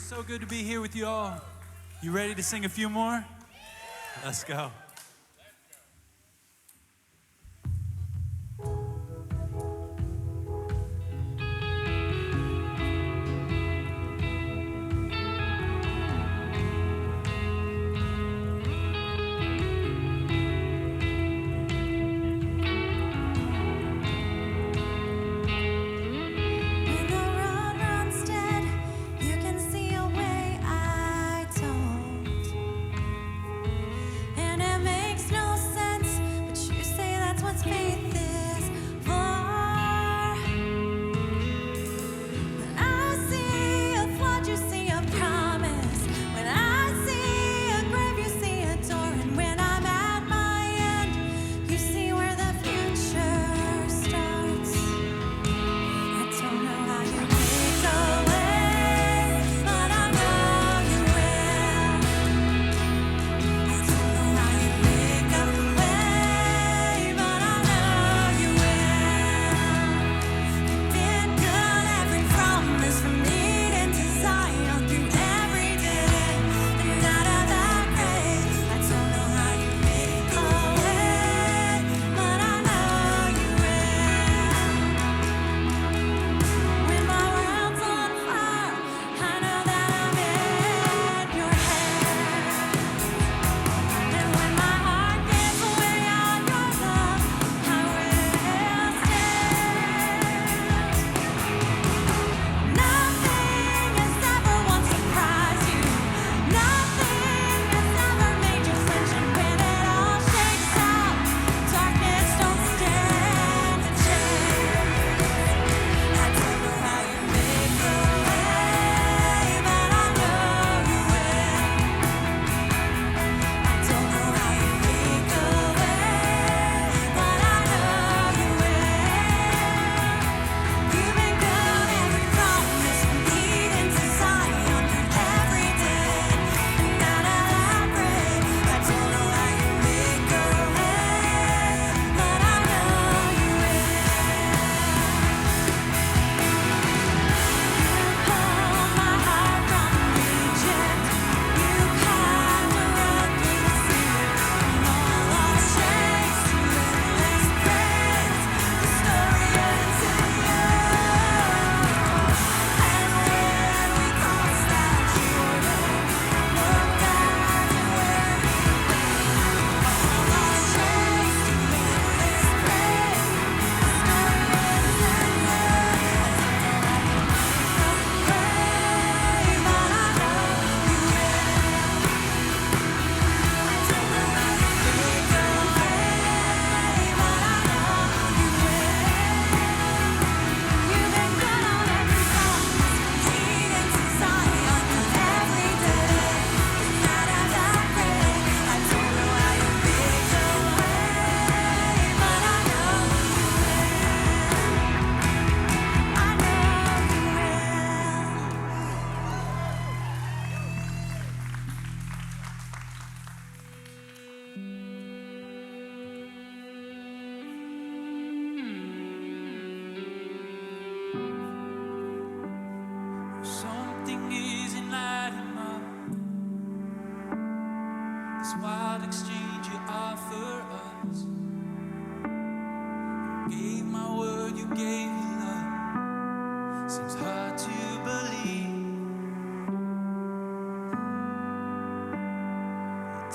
So good to be here with you all. You ready to sing a few more? Let's go.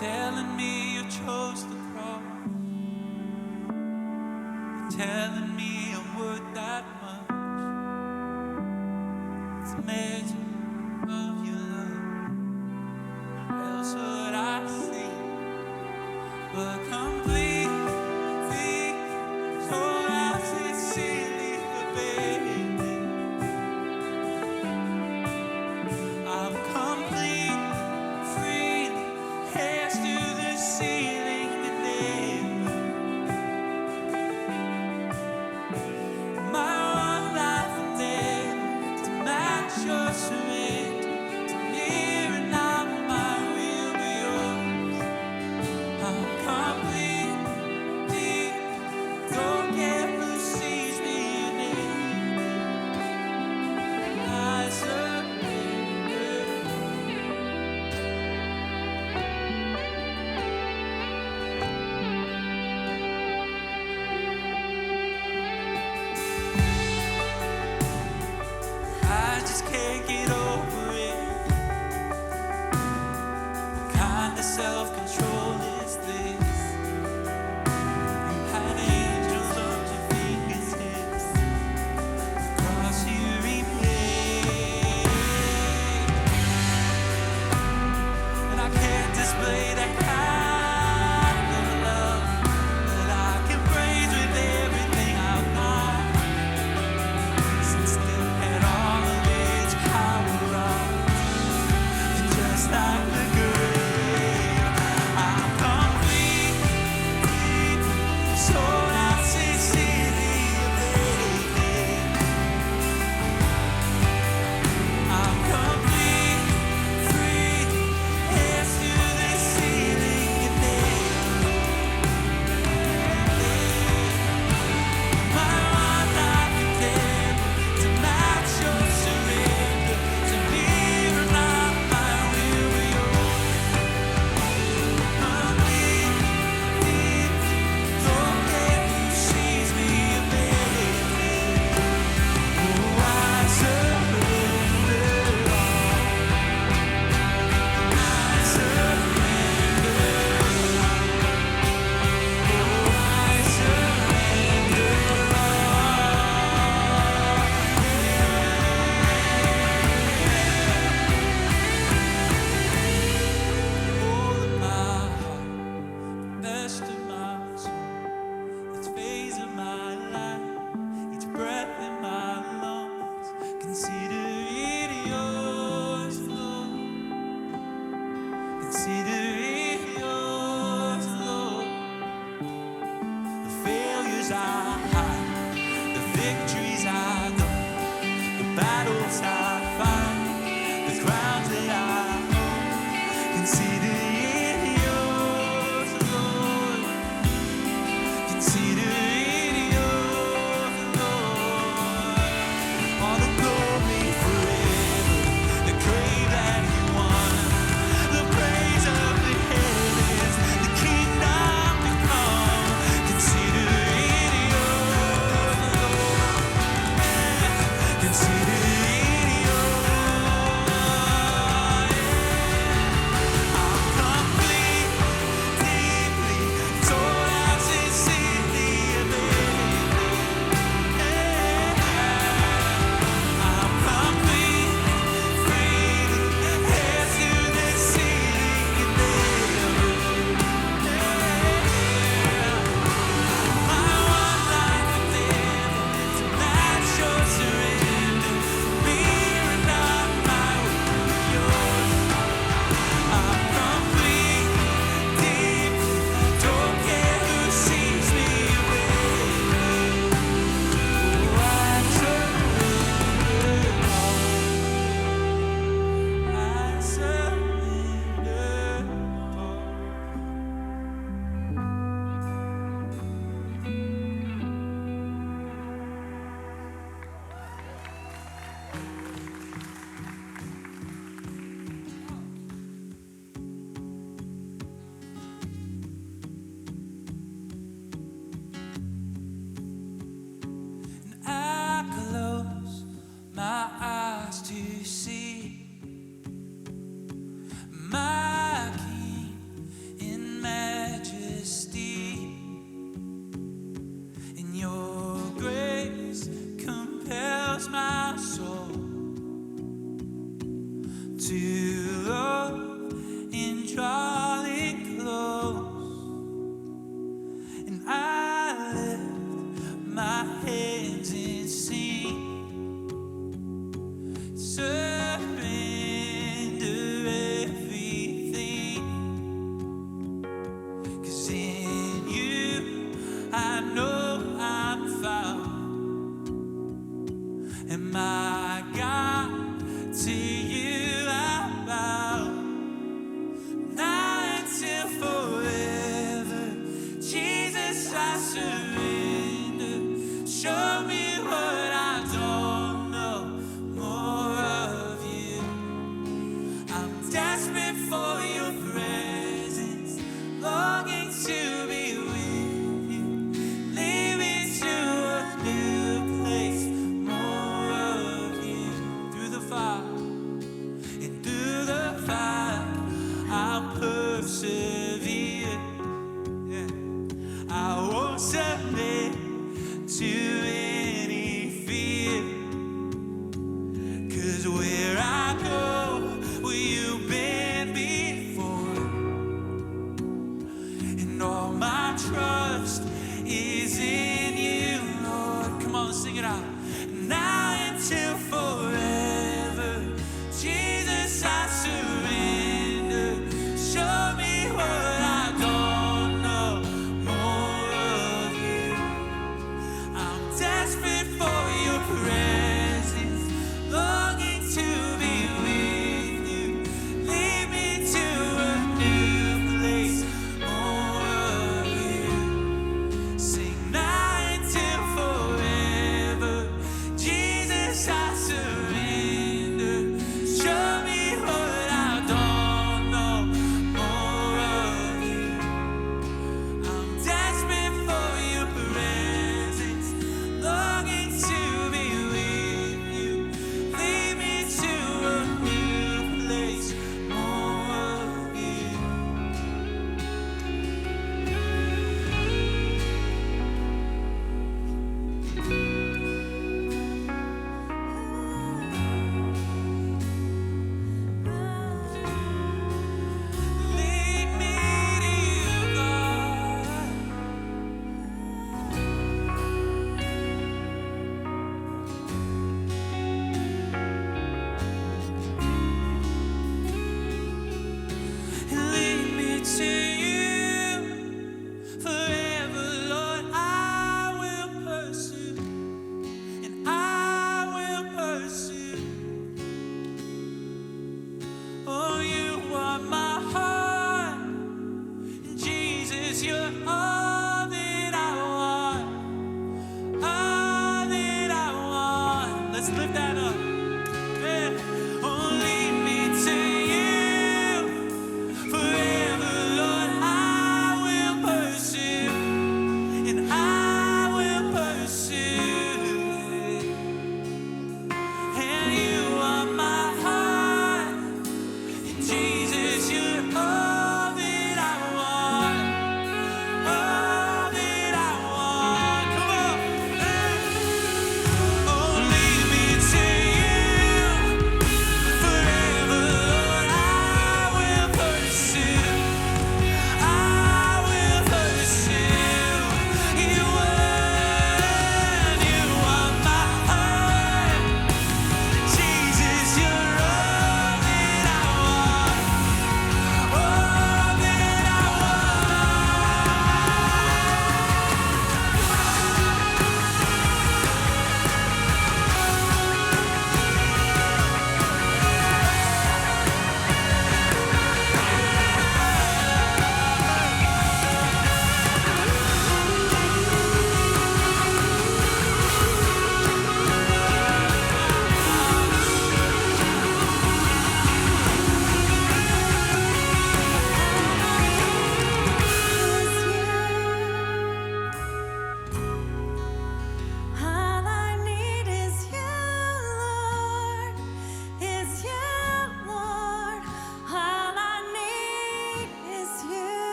Telling me you chose the cross. You're telling me I'm worth that much. It's amazing of your love. What else would I see but complete? So else it's silly, baby. I'm complete, free, hands to the ceiling, and my one life and then to match your surrender, to just can't get over it. What kind of self-control is this? You had angels on your fingertips. Cross you replay. And I can't display that kind of love that I can praise with everything I've got. Since still had all of its power on, just like the grave, I'm complete, sold out, sincerely abandoned. I'm complete, free, hands to the ceiling, and my one life attempt to match your surrender, to mirror my will with yours. Complete, don't let you seize me abandoned. Oh, I surrender all. I surrender all. Oh, I surrender all of my heart, best of my soul, each phase of my life, each breath in my lungs. Consider it yours, Lord. Consider it yours, Lord. The failures I hide, the victories I know, the battles I fight, the grounds that I hold. Consider it yours, Lord. Consider it yours, Lord. All the glory forever, the grave that you won, the praise of the heavens, the kingdom to come. Consider it yours, Lord. Consider it yours. I'm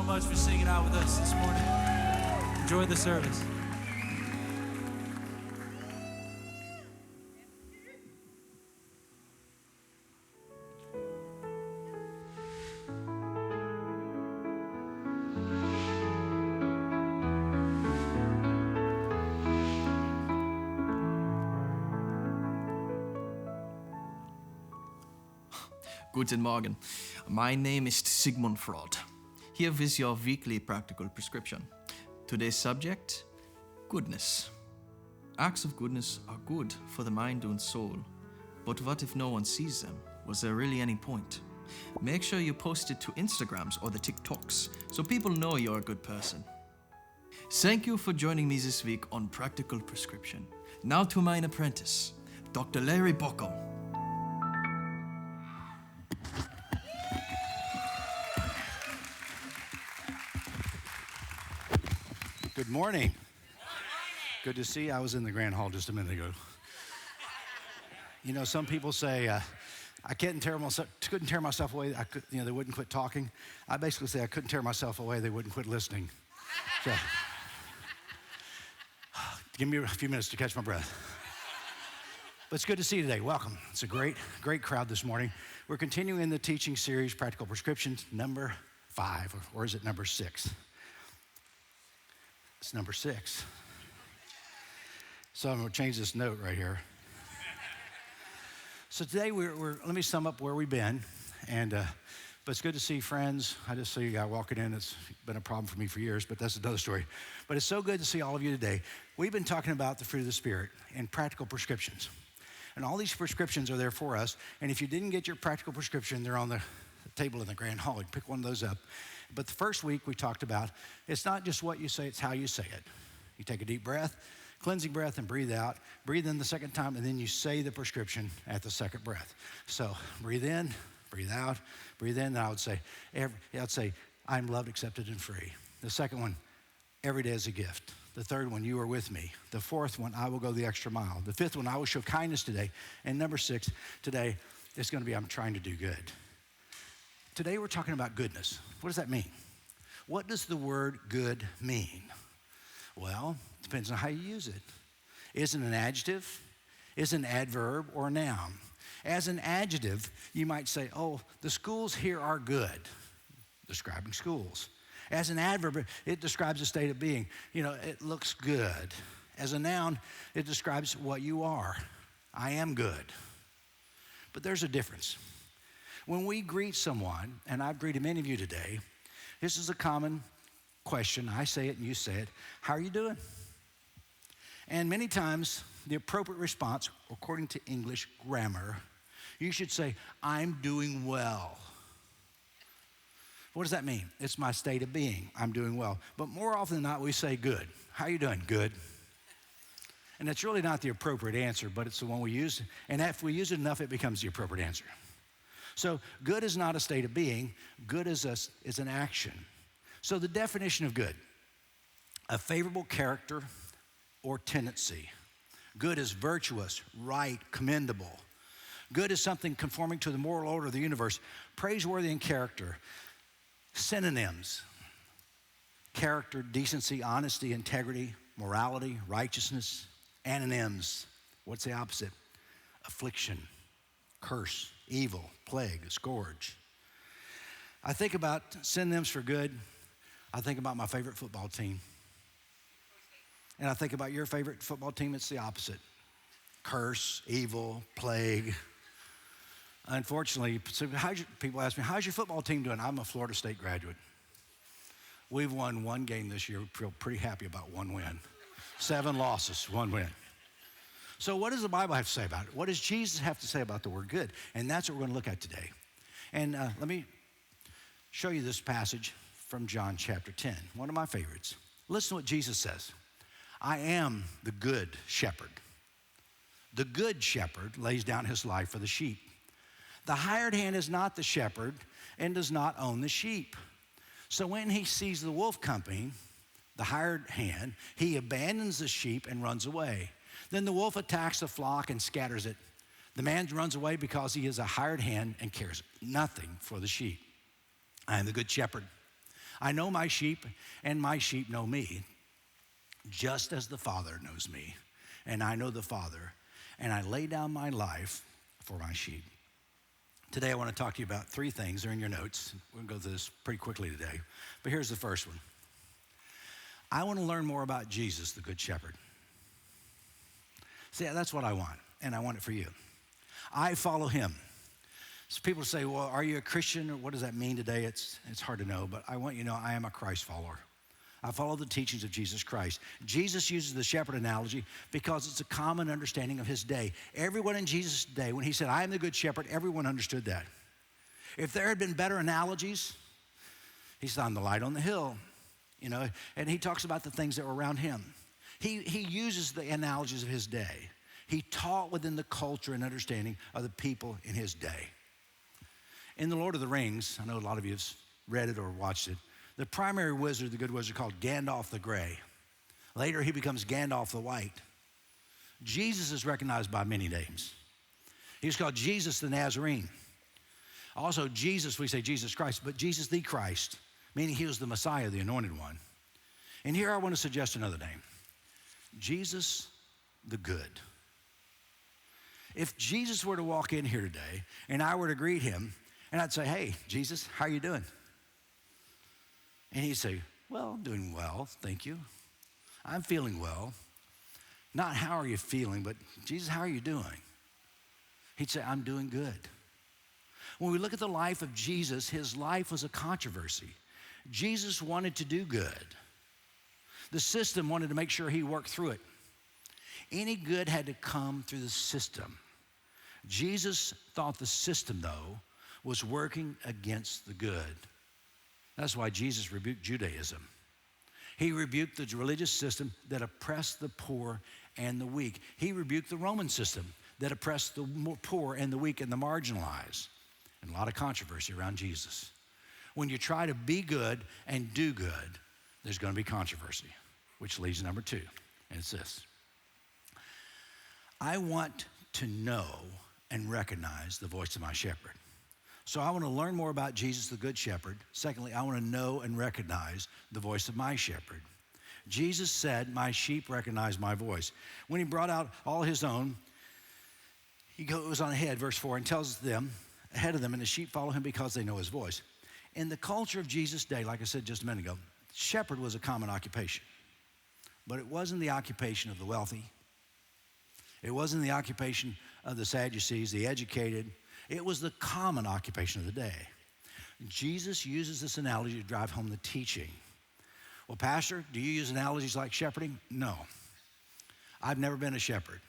much for singing out with us this morning. Enjoy the service. Guten Morgen. My name is Sigmund Freud. Here is your weekly practical prescription. Today's subject, goodness. Acts of goodness are good for the mind and soul. But what if no one sees them? Was there really any point? Make sure you post it to Instagrams or the TikToks so people know you're a good person. Thank you for joining me this week on Practical Prescription. Now to mine apprentice, Dr. Larry Baucom. Good morning. Good to see you. I was in the Grand Hall just a minute ago. You know, some people say, I couldn't tear myself away. They wouldn't quit talking. I basically say I couldn't tear myself away. They wouldn't quit listening. So, give me a few minutes to catch my breath. But it's good to see you today. Welcome. It's a great crowd this morning. We're continuing the teaching series, Practical Prescriptions, number 5, or is it number 6? It's number 6. So I'm going to change this note right here. So today let me sum up where we've been, but it's good to see friends. I just see you guys walking in. It's been a problem for me for years, but that's another story. But it's so good to see all of you today. We've been talking about the fruit of the Spirit and practical prescriptions. And all these prescriptions are there for us. And if you didn't get your practical prescription, they're on the table in the Grand Hall. You pick one of those up. But the first week we talked about, it's not just what you say, it's how you say it. You take a deep breath, cleansing breath, and breathe out. Breathe in the second time, and then you say the prescription at the second breath. So breathe in, breathe out, breathe in. And I would say, I'm loved, accepted, and free. The second one, every day is a gift. The third one, you are with me. The fourth one, I will go the extra mile. The fifth one, I will show kindness today. And number 6, today, it's going to be, I'm trying to do good. Today we're talking about goodness. What does that mean? What does the word good mean? Well, it depends on how you use it. Is it an adjective? Is it an adverb or a noun? As an adjective, you might say, oh, the schools here are good, describing schools. As an adverb, it describes a state of being. You know, it looks good. As a noun, it describes what you are. I am good. But there's a difference. When we greet someone, and I've greeted many of you today, this is a common question. I say it and you say it. How are you doing? And many times, the appropriate response, according to English grammar, you should say, I'm doing well. What does that mean? It's my state of being. I'm doing well. But more often than not, we say good. How are you doing? Good. And that's really not the appropriate answer, but it's the one we use. And if we use it enough, it becomes the appropriate answer. So good is not a state of being. Good is an action. So the definition of good, a favorable character or tendency. Good is virtuous, right, commendable. Good is something conforming to the moral order of the universe, praiseworthy in character. Synonyms, character, decency, honesty, integrity, morality, righteousness. Antonyms, what's the opposite? Affliction, curse, evil, plague, scourge. I think about synonyms for good. I think about my favorite football team. And I think about your favorite football team, it's the opposite. Curse, evil, plague. Unfortunately, people ask me, how's your football team doing? I'm a Florida State graduate. We've won 1 game this year. We feel pretty happy about 1 win. 7 losses, 1 win. So what does the Bible have to say about it? What does Jesus have to say about the word good? And that's what we're going to look at today. And let me show you this passage from John chapter 10, one of my favorites. Listen to what Jesus says. I am the good shepherd. The good shepherd lays down his life for the sheep. The hired hand is not the shepherd and does not own the sheep. So when he sees the wolf coming, the hired hand, he abandons the sheep and runs away. Then the wolf attacks the flock and scatters it. The man runs away because he is a hired hand and cares nothing for the sheep. I am the good shepherd. I know my sheep, and my sheep know me, just as the Father knows me, and I know the Father, and I lay down my life for my sheep. Today I want to talk to you about three things. They're in your notes. We're going to go through this pretty quickly today. But here's the first one. I want to learn more about Jesus, the Good Shepherd. See, that's what I want, and I want it for you. I follow him. So people say, well, are you a Christian? Or what does that mean today? It's hard to know, but I want you to know I am a Christ follower. I follow the teachings of Jesus Christ. Jesus uses the shepherd analogy because it's a common understanding of his day. Everyone in Jesus' day, when he said, I am the good shepherd, everyone understood that. If there had been better analogies, he said, I'm the light on the hill, and he talks about the things that were around him. He uses the analogies of his day. He taught within the culture and understanding of the people in his day. In The Lord of the Rings, I know a lot of you have read it or watched it, the primary wizard, the good wizard, called Gandalf the Gray. Later, he becomes Gandalf the White. Jesus is recognized by many names. He was called Jesus the Nazarene. Also, Jesus, we say Jesus Christ, but Jesus the Christ, meaning he was the Messiah, the anointed one. And here I want to suggest another name, Jesus the Good. If Jesus were to walk in here today and I were to greet him and I'd say, hey, Jesus, how are you doing? And he'd say, well, I'm doing well, thank you. I'm feeling well. Not how are you feeling, but Jesus, how are you doing? He'd say, I'm doing good. When we look at the life of Jesus, his life was a controversy. Jesus wanted to do good. The system wanted to make sure he worked through it. Any good had to come through the system. Jesus thought the system, though, was working against the good. That's why Jesus rebuked Judaism. He rebuked the religious system that oppressed the poor and the weak. He rebuked the Roman system that oppressed the poor and the weak and the marginalized. And a lot of controversy around Jesus. When you try to be good and do good, there's going to be controversy, which leads to number two, and it's this. I want to know and recognize the voice of my shepherd. So I want to learn more about Jesus, the Good Shepherd. Secondly, I want to know and recognize the voice of my shepherd. Jesus said, my sheep recognize my voice. When he brought out all his own, he goes on ahead, verse 4, and tells them, ahead of them, and the sheep follow him because they know his voice. In the culture of Jesus' day, like I said just a minute ago, shepherd was a common occupation. But it wasn't the occupation of the wealthy. It wasn't the occupation of the Sadducees, the educated. It was the common occupation of the day. Jesus uses this analogy to drive home the teaching. Well, Pastor, do you use analogies like shepherding? No. I've never been a shepherd.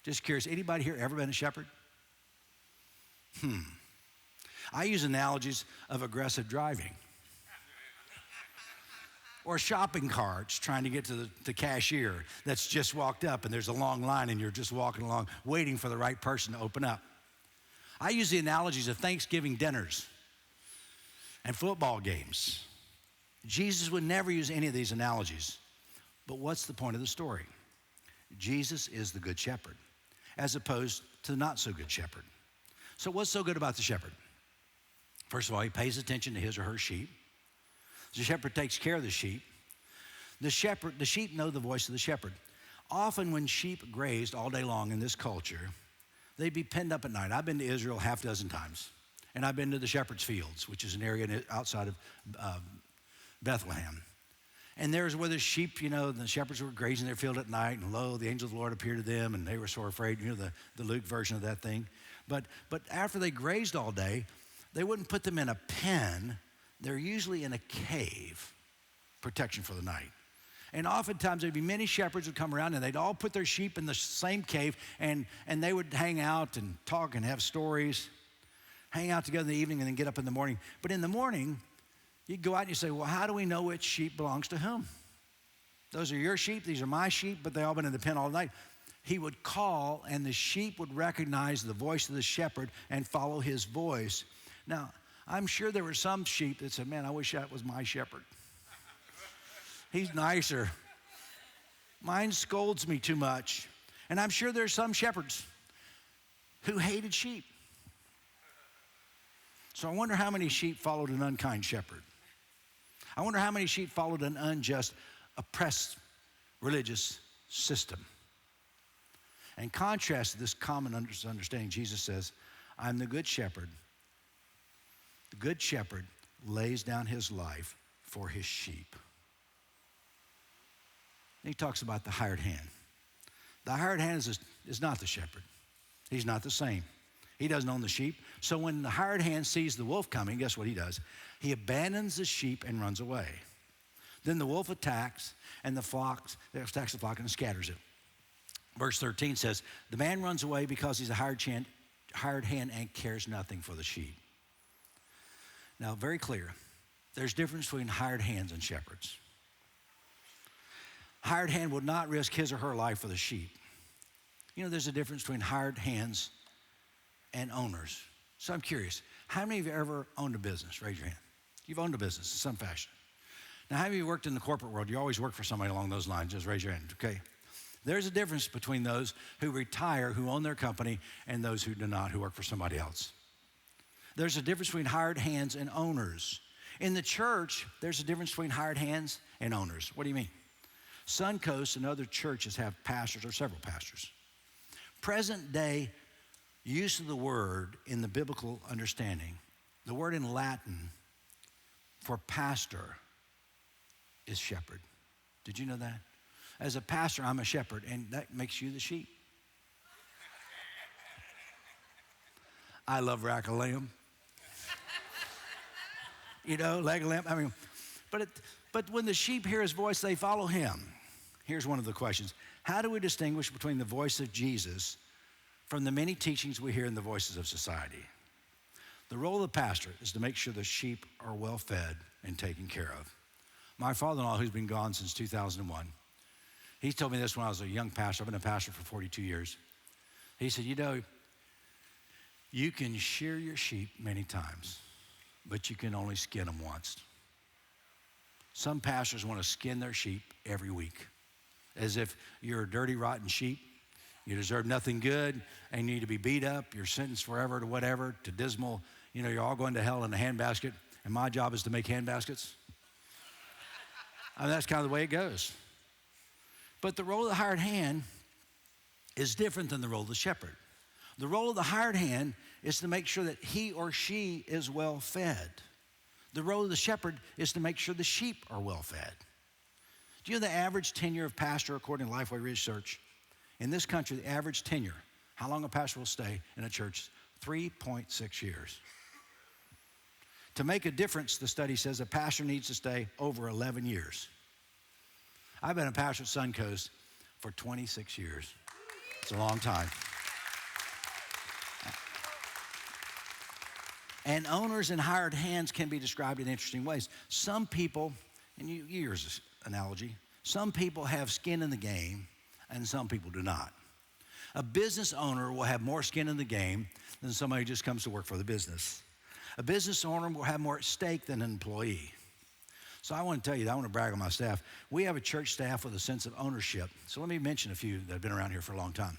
Just curious, anybody here ever been a shepherd? I use analogies of aggressive driving. Or shopping carts trying to get to the cashier that's just walked up and there's a long line and you're just walking along waiting for the right person to open up. I use the analogies of Thanksgiving dinners and football games. Jesus would never use any of these analogies. But what's the point of the story? Jesus is the good shepherd, as opposed to the not so good shepherd. So what's so good about the shepherd? First of all, he pays attention to his or her sheep. The shepherd takes care of the sheep. The sheep know the voice of the shepherd. Often when sheep grazed all day long in this culture, they'd be penned up at night. I've been to Israel half a dozen times, and I've been to the shepherd's fields, which is an area outside of Bethlehem. And there's where the sheep, the shepherds were grazing their field at night, and lo, the angel of the Lord appeared to them, and they were so afraid, the Luke version of that thing. But after they grazed all day, they wouldn't put them in a pen. They're usually in a cave, protection for the night. And oftentimes there'd be many shepherds would come around and they'd all put their sheep in the same cave and they would hang out and talk and have stories, hang out together in the evening and then get up in the morning. But in the morning, you'd go out and you say, well, how do we know which sheep belongs to whom? Those are your sheep, these are my sheep, but they all been in the pen all night. He would call and the sheep would recognize the voice of the shepherd and follow his voice. Now, I'm sure there were some sheep that said, man, I wish that was my shepherd. He's nicer. Mine scolds me too much. And I'm sure there's some shepherds who hated sheep. So I wonder how many sheep followed an unkind shepherd. I wonder how many sheep followed an unjust, oppressed religious system. In contrast to this common understanding, Jesus says, I'm the good shepherd. The good shepherd lays down his life for his sheep. And he talks about the hired hand. The hired hand is not the shepherd. He's not the same. He doesn't own the sheep. So when the hired hand sees the wolf coming, guess what he does? He abandons the sheep and runs away. Then the wolf attacks the flock and scatters it. Verse 13 says, the man runs away because he's a hired hand and cares nothing for the sheep. Now, very clear, there's a difference between hired hands and shepherds. Hired hand would not risk his or her life for the sheep. You know, there's a difference between hired hands and owners. So I'm curious, how many of you ever owned a business? Raise your hand. You've owned a business in some fashion. Now, how many of you worked in the corporate world? You always work for somebody along those lines. Just raise your hand, okay? There's a difference between those who retire, who own their company, and those who do not, who work for somebody else. There's a difference between hired hands and owners. In the church, there's a difference between hired hands and owners. What do you mean? Suncoast and other churches have pastors or several pastors. Present day use of the word in the biblical understanding, the word in Latin for pastor is shepherd. Did you know that? As a pastor, I'm a shepherd, and that makes you the sheep. I love rack of lamb. You know, leg of lamb. I mean, but when the sheep hear his voice, they follow him. Here's one of the questions. How do we distinguish between the voice of Jesus from the many teachings we hear in the voices of society? The role of the pastor is to make sure the sheep are well fed and taken care of. My father-in-law, who's been gone since 2001, he told me this when I was a young pastor. I've been a pastor for 42 years. He said, you know, you can shear your sheep many times, but you can only skin them once. Some pastors want to skin their sheep every week, as if you're a dirty, rotten sheep. You deserve nothing good, and you need to be beat up. You're sentenced forever to whatever, to dismal. You know, you're all going to hell in a handbasket, and my job is to make handbaskets. I mean, that's kind of the way it goes. But the role of the hired hand is different than the role of the shepherd. The role of the hired hand is to make sure that he or she is well fed. The role of the shepherd is to make sure the sheep are well fed. Do you know the average tenure of pastor according to Lifeway Research? In this country, the average tenure, how long a pastor will stay in a church, 3.6 years. To make a difference, the study says a pastor needs to stay over 11 years. I've been a pastor at Suncoast for 26 years. It's a long time. And owners and hired hands can be described in interesting ways. Some people, and you use this analogy, some people have skin in the game and some people do not. A business owner will have more skin in the game than somebody who just comes to work for the business. A business owner will have more at stake than an employee. So I want to tell you, I want to brag on my staff. We have a church staff with a sense of ownership. So let me mention a few that have been around here for a long time.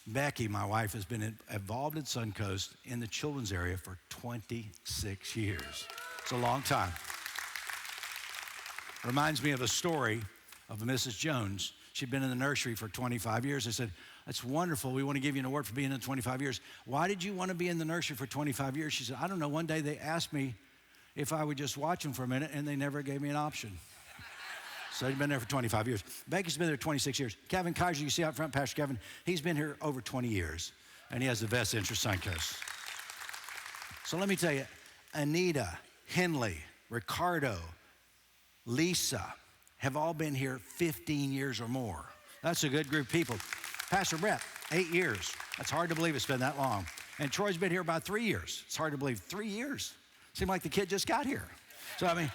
Becky, my wife, has been involved at Suncoast in the children's area for 26 years. It's a long time. Reminds me of a story of Mrs. Jones. She'd been in the nursery for 25 years. I said, that's wonderful. We want to give you an award for being in 25 years. Why did you want to be in the nursery for 25 years? She said, I don't know. One day they asked me if I would just watch them for a minute, and they never gave me an option. So he'd been there for 25 years. Becky's been there 26 years. Kevin Kaiser, you see out front, Pastor Kevin, he's been here over 20 years, and he has the best interest in Suncoast. So let me tell you, Anita, Henley, Ricardo, Lisa have all been here 15 years or more. That's a good group of people. Pastor Brett, 8 years. That's hard to believe it's been that long. And Troy's been here about 3 years. It's hard to believe, 3 years. Seemed like the kid just got here. So, I mean,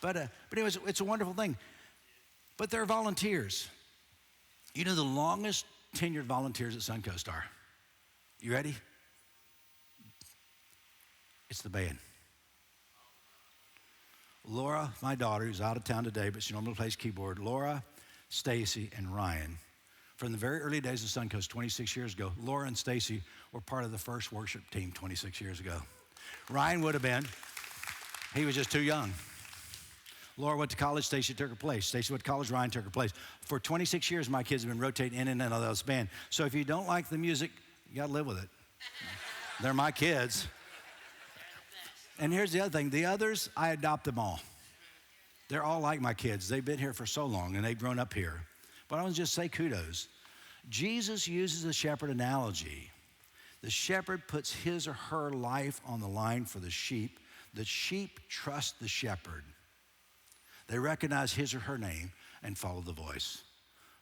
but anyways, it's a wonderful thing. But there are volunteers. You know the longest tenured volunteers at Suncoast are? You ready? It's the band. Laura, my daughter, who's out of town today, but she normally plays keyboard. Laura, Stacy, and Ryan. From the very early days of Suncoast 26 years ago, Laura and Stacy were part of the first worship team 26 years ago. Ryan would have been. He was just too young. Laura went to college, Stacy took her place. Stacy went to college, Ryan took her place. For 26 years, my kids have been rotating in and out of this band. So if you don't like the music, you got to live with it. They're my kids. And here's the other thing. The others, I adopt them all. They're all like my kids. They've been here for so long, and they've grown up here. But I want to just say kudos. Jesus uses the shepherd analogy. The shepherd puts his or her life on the line for the sheep. The sheep trust the shepherd. They recognize his or her name and follow the voice.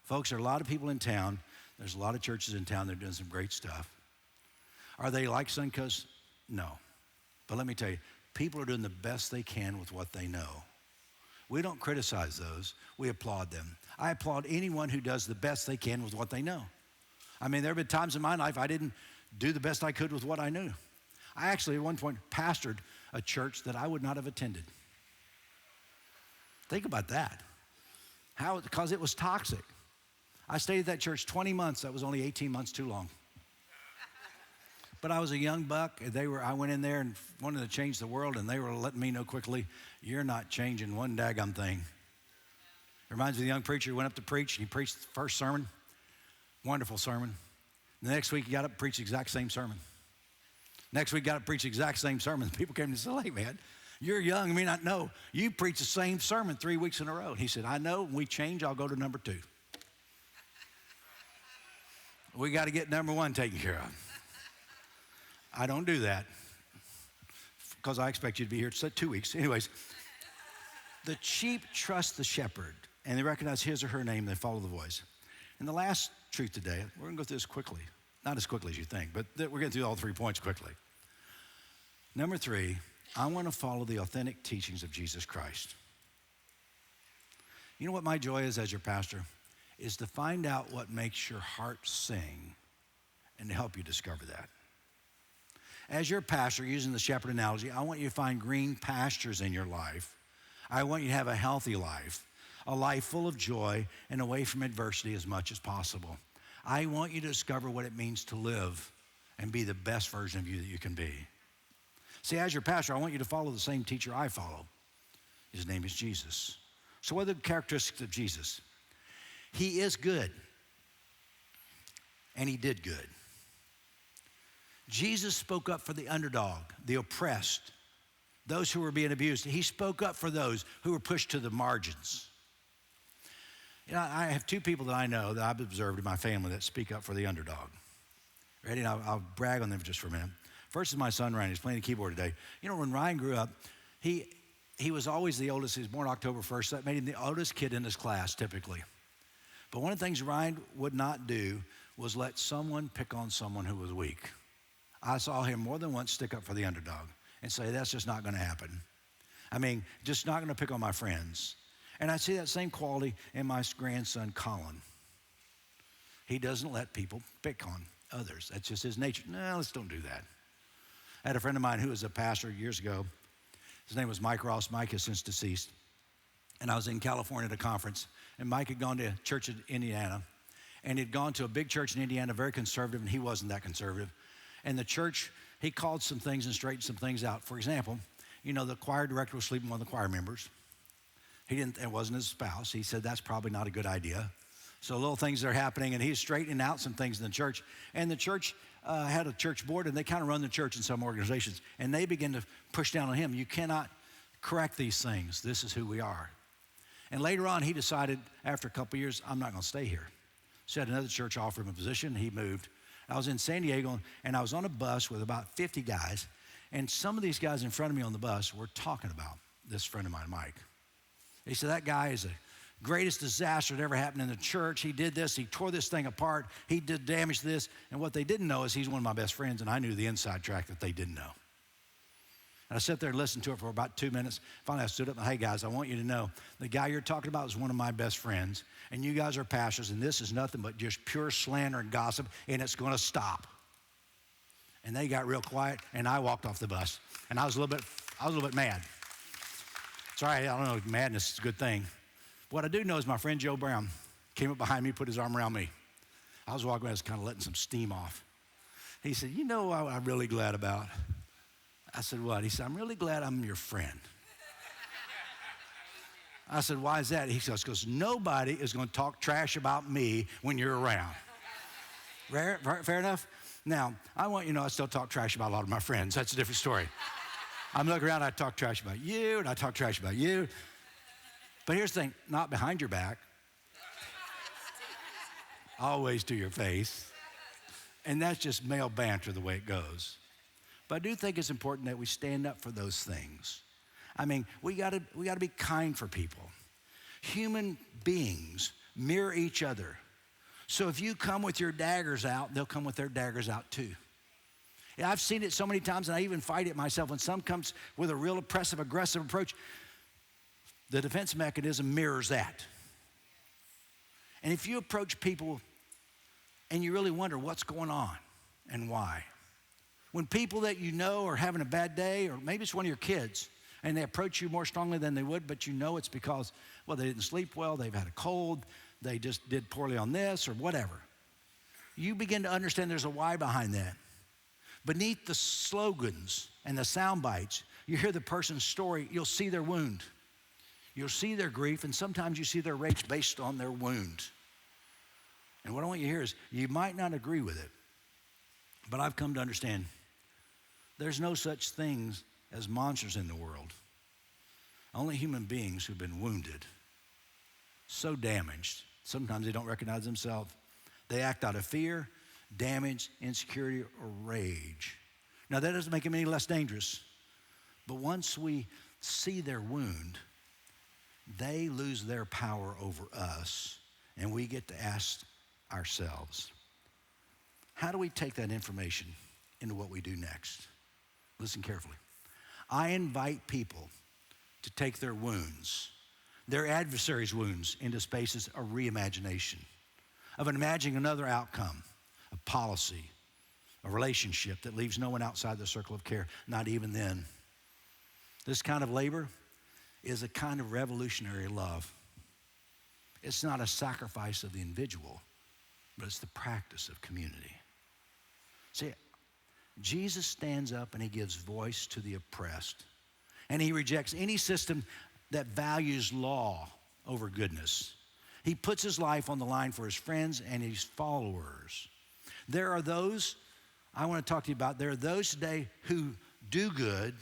Folks, there are a lot of people in town. There's a lot of churches in town that are doing some great stuff. Are they like Suncoast? No. But let me tell you, people are doing the best they can with what they know. We don't criticize those. We applaud them. I applaud anyone who does the best they can with what they know. I mean, there have been times in my life I didn't do the best I could with what I knew. I actually, at one point, pastored a church that I would not have attended. Think about that. How? Because it was toxic. I stayed at that church 20 months. That was only 18 months too long. But I was a young buck. I went in there and wanted to change the world, and they were letting me know quickly, you're not changing one daggum thing. It reminds me of the young preacher who went up to preach, and he preached the first sermon. Wonderful sermon. The next week, he got up and preached the exact same sermon. Next week, got up and preached the exact same sermon. People came and said, hey, man, you're young, I may not know. You preach the same sermon 3 weeks in a row. He said, I know, when we change, I'll go to number 2. We got to get number 1 taken care of. I don't do that because I expect you to be here 2 weeks. Anyways, the sheep trust the shepherd, and they recognize his or her name, they follow the voice. And the last truth today, we're going to go through this quickly. Not as quickly as you think, but we're getting through all 3 points quickly. Number 3, I want to follow the authentic teachings of Jesus Christ. You know what my joy is as your pastor? Is to find out what makes your heart sing and to help you discover that. As your pastor, using the shepherd analogy, I want you to find green pastures in your life. I want you to have a healthy life, a life full of joy and away from adversity as much as possible. I want you to discover what it means to live and be the best version of you that you can be. See, as your pastor, I want you to follow the same teacher I follow. His name is Jesus. So what are the characteristics of Jesus? He is good, and he did good. Jesus spoke up for the underdog, the oppressed, those who were being abused. He spoke up for those who were pushed to the margins. You know, I have 2 people that I know that I've observed in my family that speak up for the underdog. Ready? And I'll brag on them just for a minute. First is my son, Ryan. He's playing the keyboard today. You know, when Ryan grew up, he was always the oldest. He was born October 1st. That made him the oldest kid in his class, typically. But one of the things Ryan would not do was let someone pick on someone who was weak. I saw him more than once stick up for the underdog and say, that's just not going to happen. I mean, just not going to pick on my friends. And I see that same quality in my grandson, Colin. He doesn't let people pick on others. That's just his nature. No, let's don't do that. I had a friend of mine who was a pastor years ago. His name was Mike Ross. Mike has since deceased. And I was in California at a conference, and Mike had gone to a church in Indiana, and he'd gone to a big church in Indiana, very conservative, and he wasn't that conservative. And the church, he called some things and straightened some things out. For example, you know, the choir director was sleeping with one of the choir members. It wasn't his spouse. He said, that's probably not a good idea. So little things are happening, and he's straightening out some things in the church. And the church had a church board, and they kind of run the church in some organizations. And they begin to push down on him. You cannot correct these things. This is who we are. And later on, he decided, after a couple of years, I'm not going to stay here. So had another church offer him a position. He moved. I was in San Diego, and I was on a bus with about 50 guys. And some of these guys in front of me on the bus were talking about this friend of mine, Mike. He said, that guy is the greatest disaster that ever happened in the church. He did this. He tore this thing apart. He did damage to this. And what they didn't know is he's one of my best friends, and I knew the inside track that they didn't know. And I sat there and listened to it for about 2 minutes. Finally, I stood up and, hey, guys, I want you to know the guy you're talking about is one of my best friends, and you guys are pastors, and this is nothing but just pure slander and gossip, and it's going to stop. And they got real quiet, and I walked off the bus, and I was a little bit mad. It's all right. I don't know. Madness is a good thing. What I do know is my friend Joe Brown came up behind me, put his arm around me. I was walking, I was kind of letting some steam off. He said, you know what I'm really glad about? I said, what? He said, I'm really glad I'm your friend. I said, why is that? He goes, because nobody is going to talk trash about me when you're around. Fair enough? Now, I want you to know I still talk trash about a lot of my friends. That's a different story. I'm looking around, I talk trash about you, and I talk trash about you. But here's the thing, not behind your back. Always to your face. And that's just male banter the way it goes. But I do think it's important that we stand up for those things. I mean, we gotta be kind for people. Human beings mirror each other. So if you come with your daggers out, they'll come with their daggers out too. Yeah, I've seen it so many times, and I even fight it myself. When some comes with a real oppressive, aggressive approach, the defense mechanism mirrors that. And if you approach people and you really wonder what's going on and why, when people that you know are having a bad day, or maybe it's one of your kids, and they approach you more strongly than they would, but you know it's because, well, they didn't sleep well, they've had a cold, they just did poorly on this or whatever. You begin to understand there's a why behind that. Beneath the slogans and the sound bites, you hear the person's story, you'll see their wound. You'll see their grief, and sometimes you see their rage based on their wound. And what I want you to hear is, you might not agree with it, but I've come to understand there's no such things as monsters in the world. Only human beings who've been wounded, so damaged, sometimes they don't recognize themselves. They act out of fear, damage, insecurity, or rage. Now, that doesn't make them any less dangerous, but once we see their wound, they lose their power over us, and we get to ask ourselves, how do we take that information into what we do next? Listen carefully. I invite people to take their wounds, their adversaries' wounds, into spaces of reimagination, of imagining another outcome, a policy, a relationship that leaves no one outside the circle of care, not even then. This kind of labor is a kind of revolutionary love. It's not a sacrifice of the individual, but it's the practice of community. See, Jesus stands up and he gives voice to the oppressed, and he rejects any system that values law over goodness. He puts his life on the line for his friends and his followers. There are those, I want to talk to you about, there are those today who do good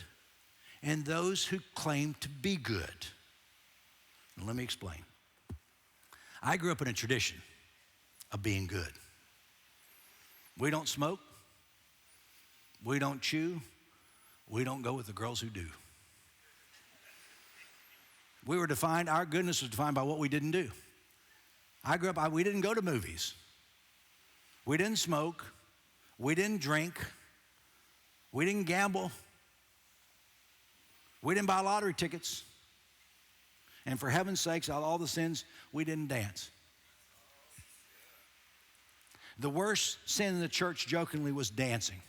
and those who claim to be good. Now, let me explain. I grew up in a tradition of being good. We don't smoke. We don't chew. We don't go with the girls who do. Our goodness was defined by what we didn't do. I grew up, we didn't go to movies. We didn't smoke. We didn't drink. We didn't gamble. We didn't buy lottery tickets. And for heaven's sakes, out of all the sins, we didn't dance. The worst sin in the church, jokingly, was dancing.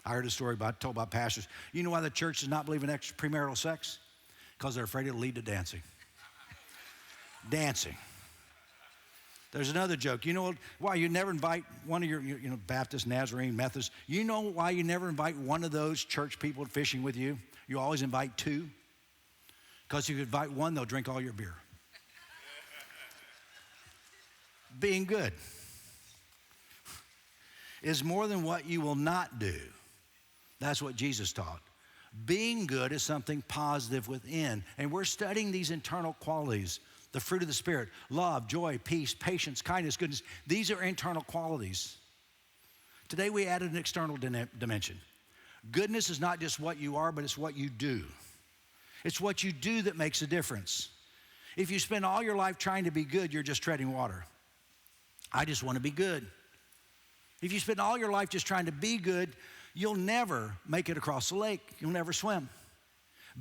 I heard a story told by pastors. You know why the church does not believe in premarital sex? Because they're afraid it'll lead to dancing. Dancing. There's another joke. You know why you never invite one of your Baptist, Nazarene, Methodist? You know why you never invite one of those church people fishing with you? You always invite two. Because if you invite one, they'll drink all your beer. Being good is more than what you will not do. That's what Jesus taught. Being good is something positive within. And we're studying these internal qualities, the fruit of the Spirit, love, joy, peace, patience, kindness, goodness. These are internal qualities. Today we added an external dimension. Goodness is not just what you are, but it's what you do. It's what you do that makes a difference. If you spend all your life trying to be good, you're just treading water. I just want to be good. If you spend all your life just trying to be good, you'll never make it across the lake. You'll never swim.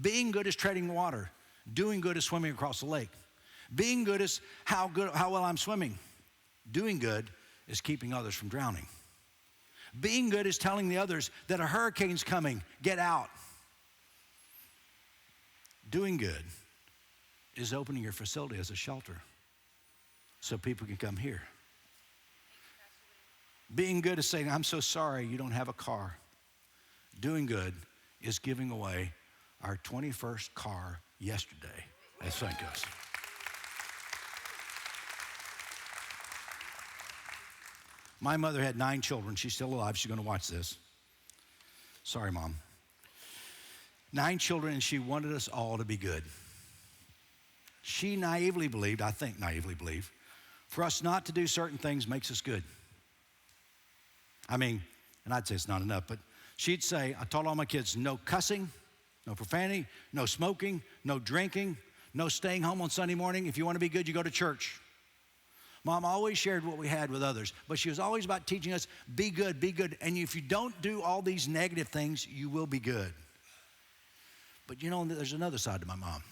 Being good is treading water. Doing good is swimming across the lake. Being good is how well I'm swimming. Doing good is keeping others from drowning. Being good is telling the others that a hurricane's coming, get out. Doing good is opening your facility as a shelter so people can come here. Being good is saying, I'm so sorry you don't have a car. Doing good is giving away our 21st car yesterday. Let's thank us. My mother had 9 children. She's still alive. She's going to watch this. Sorry, Mom. 9 children, and she wanted us all to be good. She naively believed, I think naively believed, for us not to do certain things makes us good. I mean, and I'd say it's not enough, but she'd say, I told all my kids, no cussing, no profanity, no smoking, no drinking, no staying home on Sunday morning. If you want to be good, you go to church. Mom always shared what we had with others, but she was always about teaching us, be good, be good. And if you don't do all these negative things, you will be good. But you know, there's another side to my mom.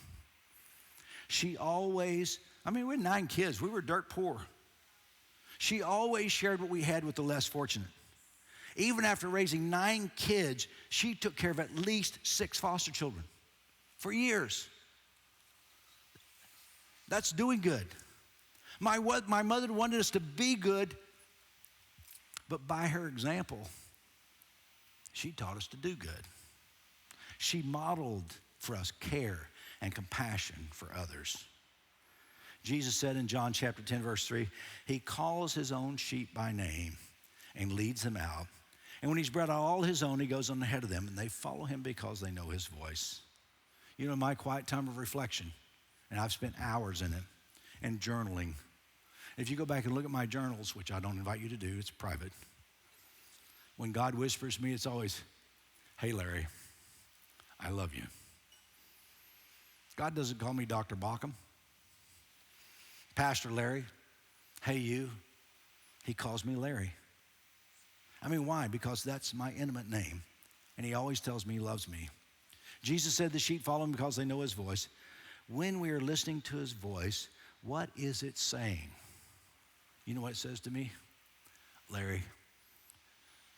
She always, we had 9 kids. We were dirt poor. She always shared what we had with the less fortunate. Even after raising 9 kids, she took care of at least 6 foster children for years. That's doing good. My mother wanted us to be good, but by her example, she taught us to do good. She modeled for us care and compassion for others. Jesus said in John chapter 10, verse 3, he calls his own sheep by name and leads them out. And when he's brought out all his own, he goes on ahead of them, and they follow him because they know his voice. You know, my quiet time of reflection, and I've spent hours in it, and journaling. If you go back and look at my journals, which I don't invite you to do, it's private. When God whispers to me, it's always, hey, Larry, I love you. God doesn't call me Dr. Baucom, Pastor Larry, hey, you. He calls me Larry. Why? Because that's my intimate name, and he always tells me he loves me. Jesus said the sheep follow him because they know his voice. When we are listening to his voice, what is it saying? You know what it says to me? Larry,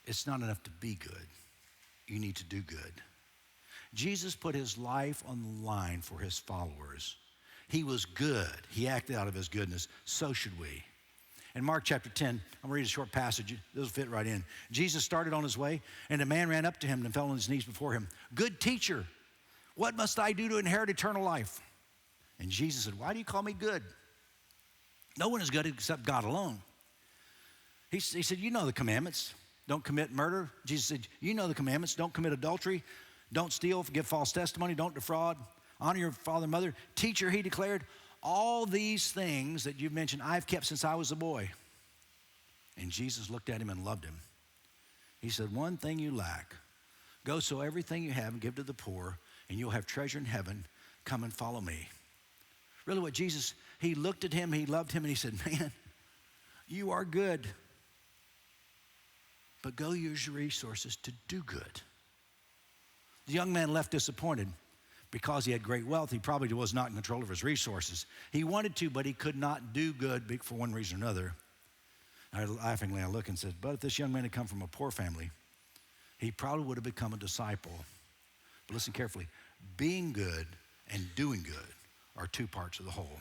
it's not enough to be good. You need to do good. Jesus put his life on the line for his followers. He was good. He acted out of his goodness. So should we. In Mark chapter 10, I'm going to read a short passage. This will fit right in. Jesus started on his way, and a man ran up to him and fell on his knees before him. Good teacher, what must I do to inherit eternal life? And Jesus said, why do you call me good? No one is good except God alone. He said, you know the commandments. Don't commit murder. Jesus said, you know the commandments. Don't commit adultery. Don't steal, give false testimony. Don't defraud. Honor your father and mother. Teacher, he declared, all these things that you've mentioned, I've kept since I was a boy. And Jesus looked at him and loved him. He said, one thing you lack. Go sell everything you have and give to the poor, and you'll have treasure in heaven. Come and follow me. Really what Jesus, he looked at him, he loved him, and he said, man, you are good. But go use your resources to do good. The young man left disappointed. Because he had great wealth, he probably was not in control of his resources. He wanted to, but he could not do good for one reason or another. Laughingly, I look and said, but if this young man had come from a poor family, he probably would have become a disciple. But listen carefully, being good and doing good are 2 parts of the whole.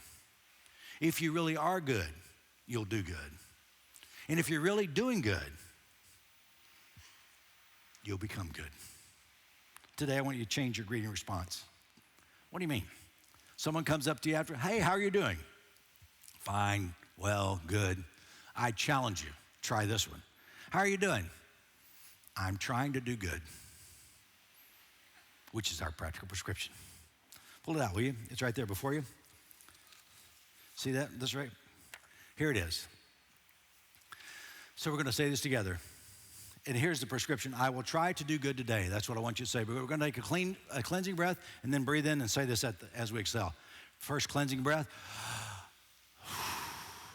If you really are good, you'll do good. And if you're really doing good, you'll become good. Today, I want you to change your greeting response. What do you mean? Someone comes up to you after, hey, how are you doing? Fine, well, good. I challenge you, try this one. How are you doing? I'm trying to do good, which is our practical prescription. Pull it out, will you? It's right there before you. See that? That's right. Here it is. So we're going to say this together. And here's the prescription. I will try to do good today. That's what I want you to say. But we're going to take a cleansing breath and then breathe in and say this as we exhale. First cleansing breath.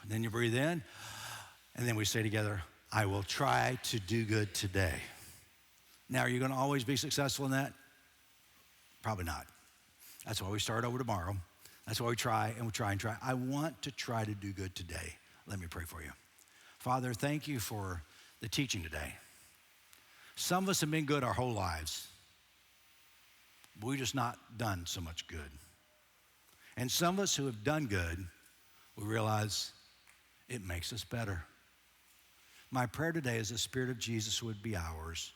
And then you breathe in. And then we say together, I will try to do good today. Now, are you going to always be successful in that? Probably not. That's why we start over tomorrow. That's why we try and we try and try. I want to try to do good today. Let me pray for you. Father, thank you for the teaching today. Some of us have been good our whole lives, but we've just not done so much good. And some of us who have done good, we realize it makes us better. My prayer today is the Spirit of Jesus would be ours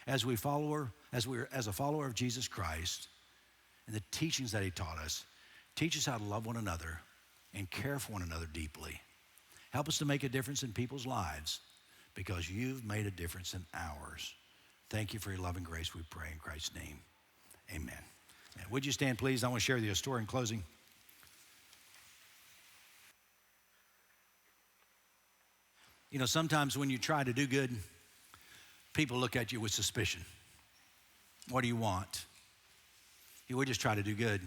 as a follower of Jesus Christ and the teachings that he taught us. Teach us how to love one another and care for one another deeply. Help us to make a difference in people's lives because you've made a difference in ours. Thank you for your love and grace, we pray in Christ's name. Amen. Would you stand, please? I want to share with you a story in closing. You know, sometimes when you try to do good, people look at you with suspicion. What do you want? We just try to do good.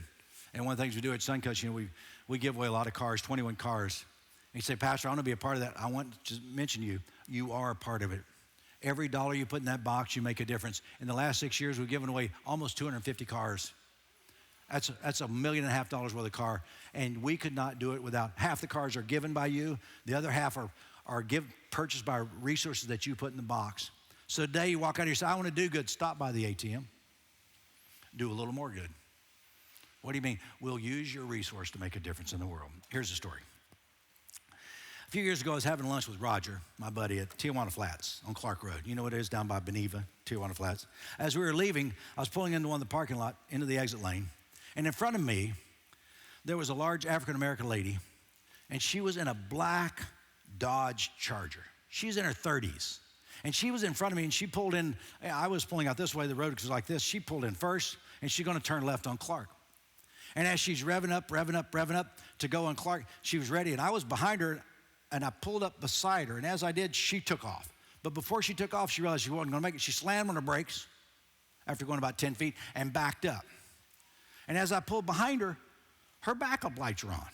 And one of the things we do at Suncoast, you know, we give away a lot of cars, 21 cars. And you say, Pastor, I want to be a part of that. I want to mention you are a part of it. Every dollar you put in that box, you make a difference. In the last 6 years, we've given away almost 250 cars. That's $1.5 million worth of car. And we could not do it without, half the cars are given by you. The other half are purchased by resources that you put in the box. So today you walk out here and say, I want to do good. Stop by the ATM. Do a little more good. What do you mean? We'll use your resource to make a difference in the world. Here's the story. A few years ago, I was having lunch with Roger, my buddy, at Tijuana Flats on Clark Road. You know what it is down by Beneva, Tijuana Flats. As we were leaving, I was pulling into one of the parking lot, into the exit lane. And in front of me, there was a large African-American lady, and she was in a black Dodge Charger. She's in her 30s. And she was in front of me, and she pulled in. I was pulling out this way, the road was like this. She pulled in first, and she's going to turn left on Clark. And as she's revving up to go on Clark, she was ready. And I was behind her, and I pulled up beside her. And as I did, she took off. But before she took off, she realized she wasn't going to make it. She slammed on her brakes after going about 10 feet and backed up. And as I pulled behind her, her backup lights were on.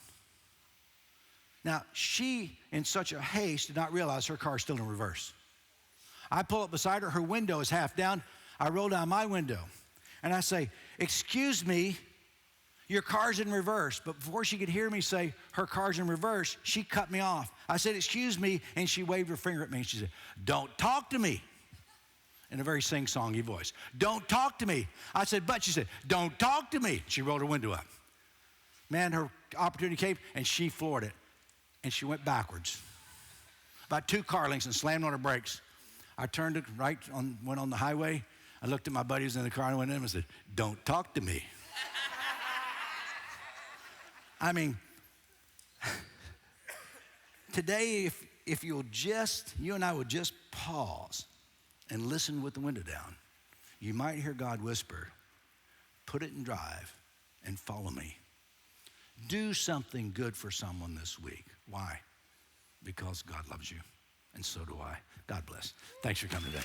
Now, she, in such a haste, did not realize her car's still in reverse. I pull up beside her. Her window is half down. I roll down my window, and I say, excuse me, your car's in reverse. But before she could hear me say her car's in reverse, she cut me off. I said, excuse me, and she waved her finger at me, and she said, don't talk to me, in a very sing-songy voice. Don't talk to me. I said, but she said, don't talk to me. She rolled her window up. Man, her opportunity came, and she floored it, and she went backwards, about 2 car lengths, and slammed on her brakes. I turned it right on, went on the highway. I looked at my buddies in the car and went in and said, don't talk to me. I mean, today, if you'll just, you and I would just pause and listen with the window down, you might hear God whisper, put it in drive and follow me. Do something good for someone this week. Why? Because God loves you, and so do I. God bless. Thanks for coming today.